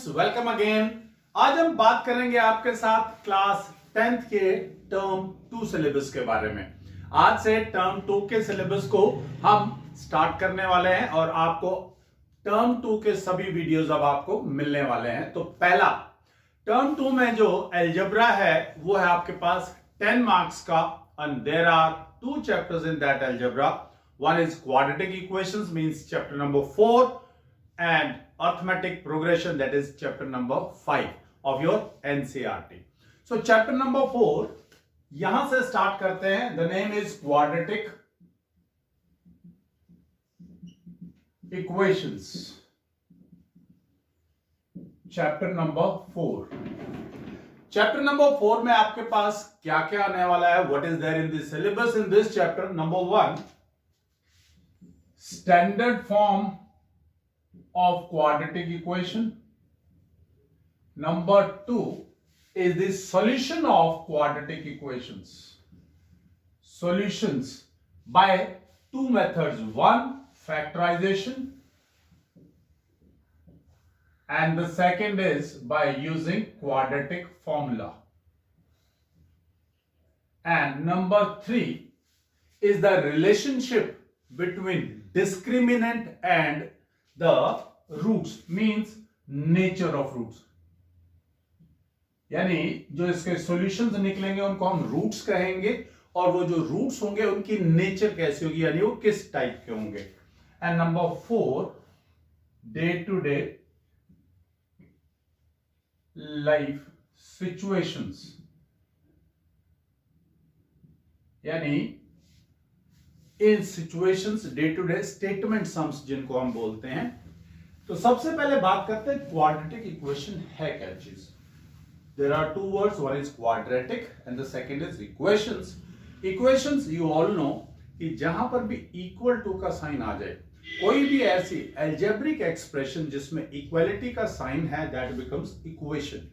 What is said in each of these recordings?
Students, welcome again. आज हम बात करेंगे आपके साथ क्लास 10th के टर्म 2 सिलेबस के बारे में। आज से टर्म 2 के सिलेबस को हम स्टार्ट करने वाले हैं और आपको टर्म 2 के सभी वीडियोस अब आपको मिलने वाले हैं। तो पहला टर्म 2 में जो अलजेब्रा है वो है आपके पास 10 मार्क्स का and there are 2 chapters in that algebra. One is quadratic equations, means chapter number 4, and arithmetic progression, that is chapter number 5 of your NCERT. So chapter number 4 यहां से स्टार्ट करते हैं. The name is quadratic equations. Chapter number 4. Chapter number 4 में आपके पास क्या क्या आने वाला है? What is there in this syllabus in this chapter? Number 1, standard form of quadratic equation. Number 2 is the solution of quadratic equations. Solutions by two methods. One, factorization, and the second is by using quadratic formula. And number 3 is the relationship between discriminant and the roots, means nature of roots. यानी जो इसके solutions निकलेंगे उनको हम roots कहेंगे, और वो जो रूट्स होंगे उनकी नेचर कैसी होगी, यानी वो किस टाइप के होंगे. And number 4, day to day life situations, यानी इन situations, day to day statement sums जिनको हम बोलते हैं. तो सबसे पहले बात करते हैं क्वाड्रेटिक इक्वेशन है क्या चीज. There are two words, one is quadratic and the second is equations. Equations you all know कि जहां पर भी equal to का साइन आ जाए, कोई भी ऐसी algebraic expression जिसमें equality का साइन है, that becomes equation.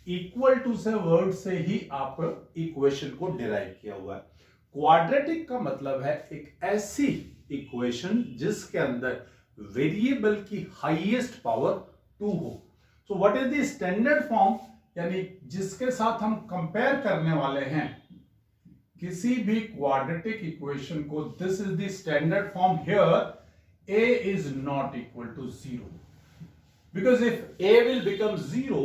Equal to से वर्ड से ही आप equation को derive किया हुआ है. Quadratic का मतलब है एक ऐसी equation जिसके अंदर वेरिएबल की हाईएस्ट पावर 2 हो. So what is the standard form, यानी जिसके साथ हम कंपेयर करने वाले हैं किसी भी क्वाड्रेटिक इक्वेशन को. This is the standard form. Here a is not equal to 0, because if a will become 0,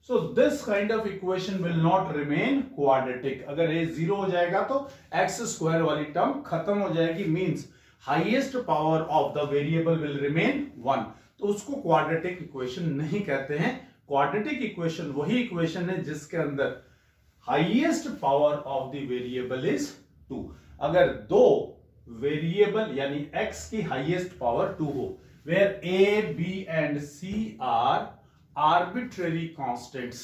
so this kind of equation will not remain quadratic. अगर a 0 हो जाएगा तो एक्स स्क्वायर वाली टर्म खत्म हो जाएगी, means highest power of the variable will remain 1. तो उसको क्वाड्रेटिक इक्वेशन नहीं कहते हैं. क्वाड्रेटिक इक्वेशन वही इक्वेशन है जिसके अंदर highest power of the variable is 2. अगर दो वेरिएबल यानी x की हाईएस्ट पावर 2 हो, where a, b and c are arbitrary constants,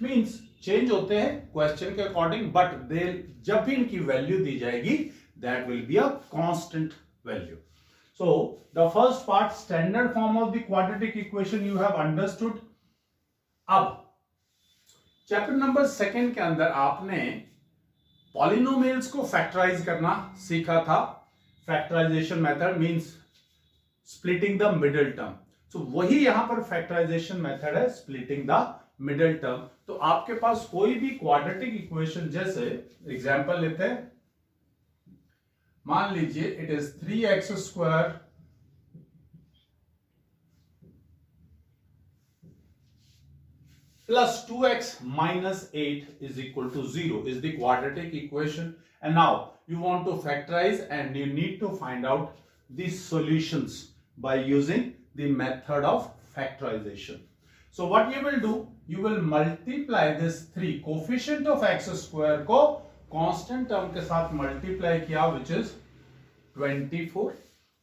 means change होते हैं क्वेश्चन के अकॉर्डिंग, बट दे जब भी इनकी वैल्यू दी जाएगी that will be a constant value. So the first part, standard form of the quadratic equation, you have understood. अब chapter number 2 के अंदर आपने पॉलिनोमियल्स को फैक्टराइज करना सीखा था. Factorisation method means splitting the middle term. So वही यहां पर फैक्टराइजेशन मेथड है, स्प्लिटिंग द मिडिल टर्म. तो आपके पास कोई भी क्वाड्रेटिक इक्वेशन, जैसे एग्जांपल लेते हैं, मान लीजिए it is 3x² plus 2x minus 8 is equal to 0 is the quadratic equation. And now you want to factorize and you need to find out the solutions by using the method of factorization. So what you will do, you will multiply this 3 coefficient of x square को constant term के साथ multiply किया, which is 24,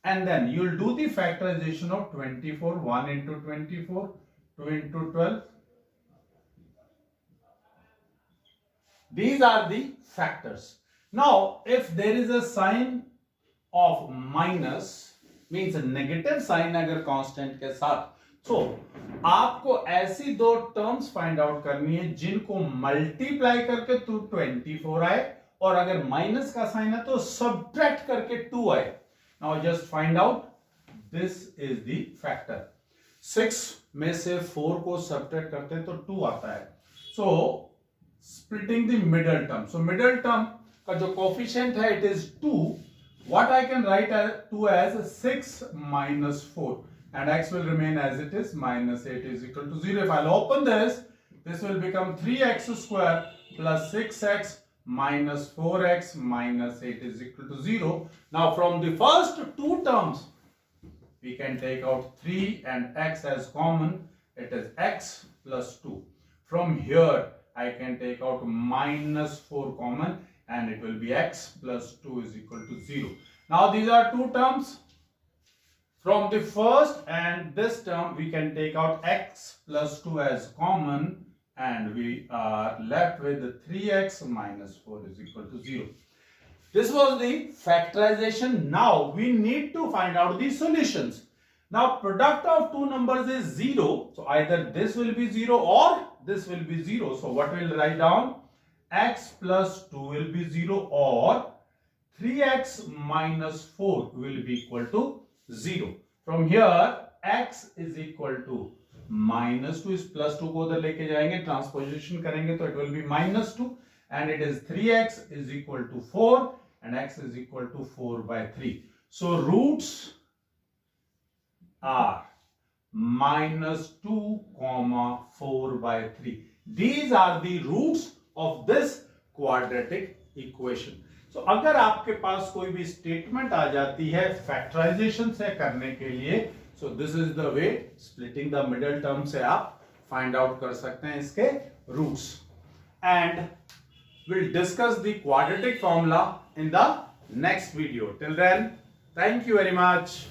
and then you will do the factorization of 24. 1 into 24, 2 into 12. These are the factors. Now, if there is a sign of minus, means a negative sign अगर constant के साथ, so आपको ऐसी दो terms find out करनी है जिनको multiply करके तो 24 आए, और अगर minus का sign है तो subtract करके 2 आए. Now just find out, this is the factor. 6 में से 4 को सब्ट्रैक्ट करते हैं तो 2 आता है. सो splitting the middle term. So middle term का जो coefficient है it is 2. What I can write as 2 as 6 minus 4 and x will remain as it is minus 8 is equal to 0. If I'll open this will become 3x square plus 6x minus 4x minus 8 is equal to 0. Now from the first two terms we can take out 3 and x as common. It is x plus 2. From here I can take out minus 4 common and it will be x plus 2 is equal to 0. Now these are two terms. From the first and this term we can take out x plus 2 as common and we are left with 3x minus 4 is equal to 0. This was the factorization. Now we need to find out the solutions. Now product of two numbers is 0. So either this will be 0 or this will be 0. So what we'll write down? X plus 2 will be 0 or 3x minus 4 will be equal to 0. From here x is equal to minus 2. इस plus 2 को उधर लेके जाएंगे, transposition करेंगे तो it will be minus 2 and it is 3x is equal to 4 and x is equal to 4 by 3. So roots are minus 2 comma 4 by 3. These are the roots of this quadratic equation. So अगर आपके पास कोई भी statement आ जाती है factorisation से करने के लिए, so this is the way splitting the middle term से आप find out कर सकते हैं इसके roots. And we'll discuss the quadratic formula in the next video. Till then, thank you very much.